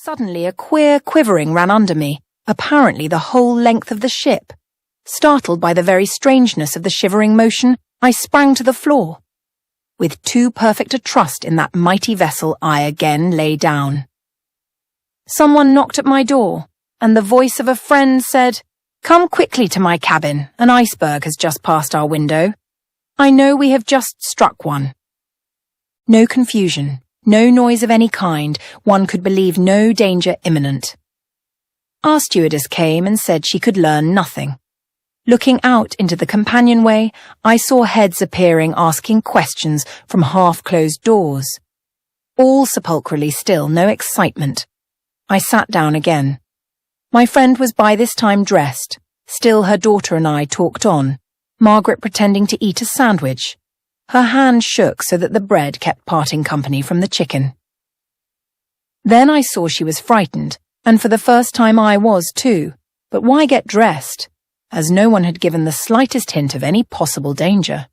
Suddenly a queer quivering ran under me, apparently the whole length of the ship. Startled by the very strangeness of the shivering motion, I sprang to the floor. With too perfect a trust in that mighty vessel, I again lay down. Someone knocked at my door, and the voice of a friend said, "Come quickly to my cabin, an iceberg has just passed our window. I know we have just struck one." No confusion, no noise of any kind, one could believe no danger imminent. Our stewardess came and said she could learn nothing. Looking out into the companionway, I saw heads appearing asking questions from half-closed doors. All sepulchrally still, no excitement. I sat down again. My friend was by this time dressed. Still her daughter and I talked on, Margaret pretending to eat a sandwich. Her hand shook so that the bread kept parting company from the chicken. Then I saw she was frightened, and for the first time I was too. But why get dressed? As no one had given the slightest hint of any possible danger.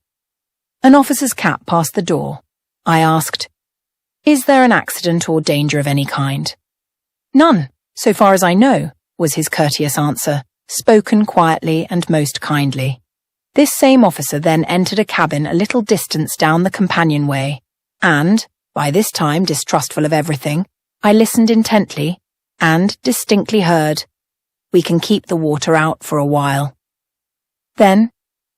An officer's cap passed the door. I asked, "Is there an accident or danger of any kind?" "None, so far as I know," was his courteous answer, spoken quietly and most kindly. This same officer then entered a cabin a little distance down the companionway, and, by this time distrustful of everything, I listened intently and distinctly heard, "We can keep the water out for a while." Then,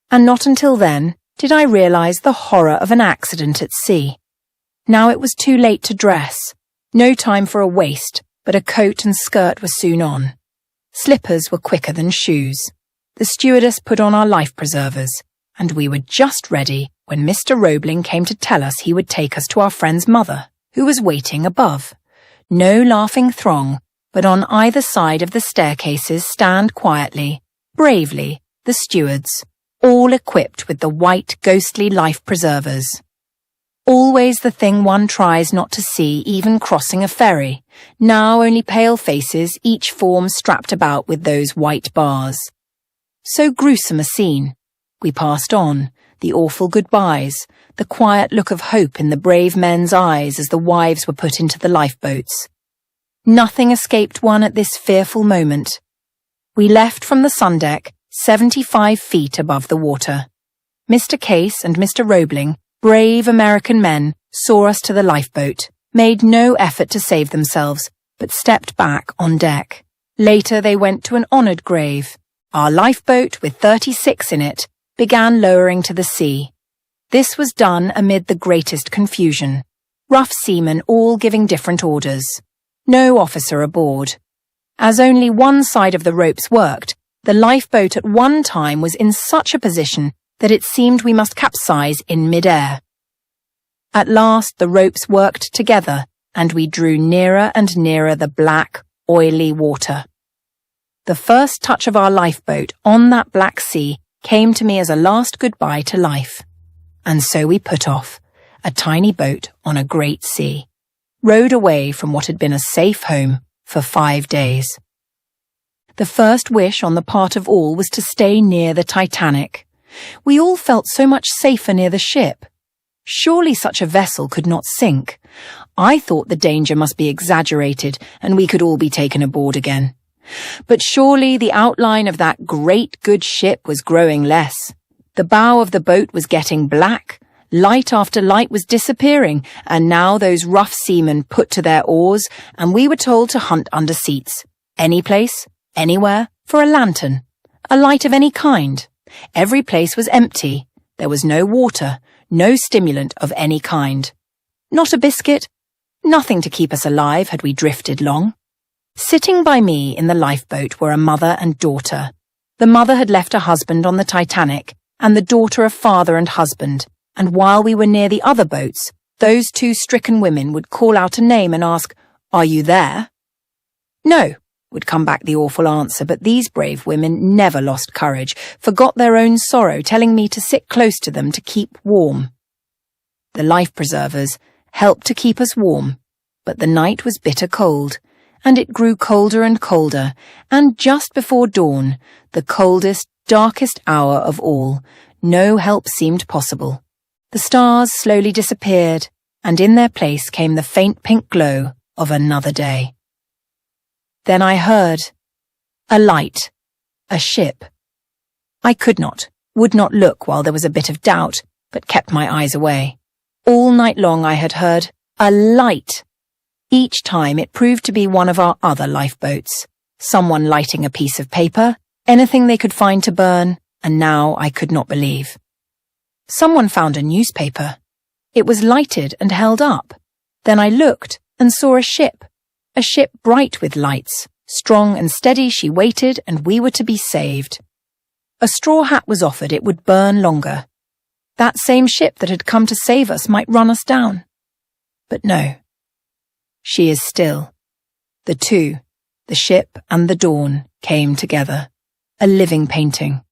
and not until then, did I realize the horror of an accident at sea. Now it was too late to dress. No time for a waist, but a coat and skirt were soon on. Slippers were quicker than shoes. The stewardess put on our life preservers, and we were just ready when Mr. Roebling came to tell us he would take us to our friend's mother, who was waiting above. No laughing throng, but on either side of the staircases stand quietly, bravely, the stewards, all equipped with the white, ghostly life preservers. Always the thing one tries not to see even crossing a ferry, now only pale faces, each form strapped about with those white bars. So gruesome a scene. We passed on, the awful goodbyes, the quiet look of hope in the brave men's eyes as the wives were put into the lifeboats. Nothing escaped one at this fearful moment. We left from the sundeck 75 feet above the water. Mr. Case and Mr. Roebling, brave American men, saw us to the lifeboat, made no effort to save themselves, but stepped back on deck. Later they went to an honored grave. Our lifeboat, with 36 in it, began lowering to the sea. This was done amid the greatest confusion. Rough seamen all giving different orders. No officer aboard. As only one side of the ropes worked, the lifeboat at one time was in such a position that it seemed we must capsize in mid-air. At last the ropes worked together, and we drew nearer and nearer the black, oily water. The first touch of our lifeboat on that black sea came to me as a last goodbye to life. And so we put off, a tiny boat on a great sea, rowed away from what had been a safe home for 5 days. The first wish on the part of all was to stay near the Titanic. We all felt so much safer near the ship. Surely such a vessel could not sink. I thought the danger must be exaggerated and we could all be taken aboard again. But surely the outline of that great good ship was growing less. The bow of the boat was getting black, light after light was disappearing, and now those rough seamen put to their oars, and we were told to hunt under seats, any place, anywhere, for a lantern, a light of any kind. Every place was empty. There was no water, no stimulant of any kind. Not a biscuit, nothing to keep us alive had we drifted long. Sitting by me in the lifeboat were a mother and daughter. The mother had left a husband on the Titanic, and the daughter a father and husband, and while we were near the other boats, those two stricken women would call out a name and ask, "Are you there?" "No," would come back the awful answer, but these brave women never lost courage, forgot their own sorrow, telling me to sit close to them to keep warm. The life preservers helped to keep us warm, but the night was bitter cold, and it grew colder and colder, and just before dawn, the coldest, darkest hour of all, no help seemed possible. The stars slowly disappeared, and in their place came the faint pink glow of another day. Then I heard a light, a ship. I would not look while there was a bit of doubt, but kept my eyes away. All night long I had heard a light. Each time it proved to be one of our other lifeboats, someone lighting a piece of paper, anything they could find to burn, and now I could not believe. Someone found a newspaper. It was lighted and held up. Then I looked and saw a ship bright with lights. Strong and steady she waited, and we were to be saved. A straw hat was offered it would burn longer. That same ship that had come to save us might run us down. But no. She is still. The two, the ship and the dawn, came together. A living painting.